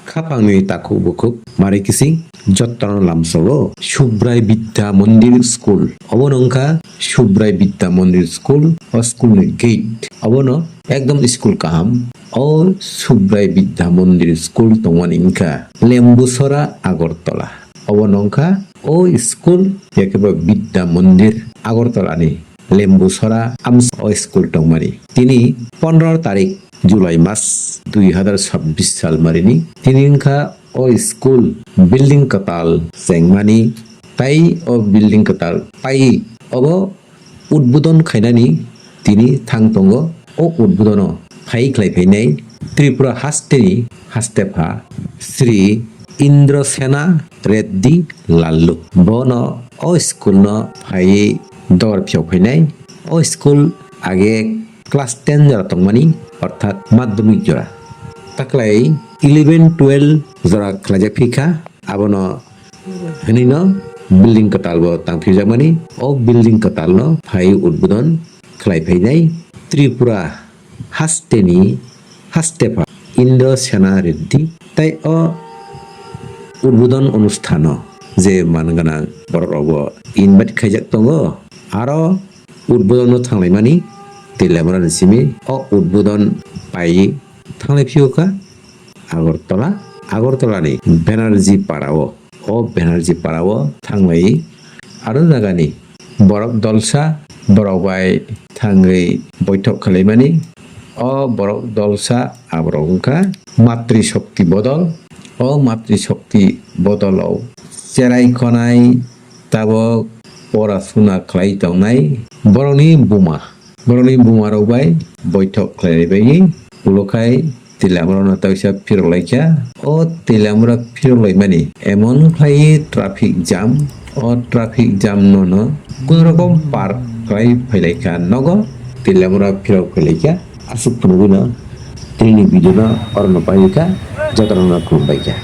Kapangni taku bukuk mari kising jottano lamsolo Subrai Bidya Mandir School obonongka Subrai Bidya Mandir School o school ni gate obono ekdom school kaham o Subrai Bidya Mandir School tongmani ingka Lembusora Agartala obonongka o school yakeba Bidya Mandir Agartala ni Lembusora Amsa o school tongmani tini 15 তারিখ জুলাই মাস 2026 সাল মারিনি তিনিংখা ও school building কাতাল চেংমানি তাই ও building কাতাল pi of উদ্বোধন খাইনানি তিনি থাংতঙ্গ ও উদ্বোধন phi খ্লাইফাইনাই Tripura হাস্তেনি হাস্তেফা Shri Indrasena Reddy Lallu বন ও school ন phi দর ফিয়াফাইনাই ও স্কুল আগে ক্লাস 10 জরা তংমানি অর্থাৎ মাধ্যমিক জরা তাকলাই 11-12 জরা খালাজা ফিকা আবনো হনিন বিল্ডিং কাতাল ব তাংফিজামানি ও বিল্ডিং কাতাল ন ফাই উদ্বোধন খালাইফাইনাই ত্রিপুরা হাস্তেনি হাস্তেফা ইন্দ্র সেনা রেড্ডি তাই ও উদ্বোধন অনুষ্ঠান যে মানগানা বড় ইনভাইট খাইজাক দङ আরো উদ্বোধন থাংলাইমানি Tilamura nisimi o udbudon pai thanglai phiuka Agartala ni Banerjee Parao o Banerjee Parao thanglai aro jagani borok dolsa borobai thangai boitok khalaimani o borok dolsa abrongka matri shakti bodol cherai khonai tabok porashuna khlai tongnai boroni bumaraubai boitok khlaibai ulokai tilamura na taisa phirolaika o tilamura phirolaimani emon khlai traffic jam no kono rokom par khlai phailaika nogo tilamura phirok phailaika asuk phunuguna tini video na orno paika jotana khumbaika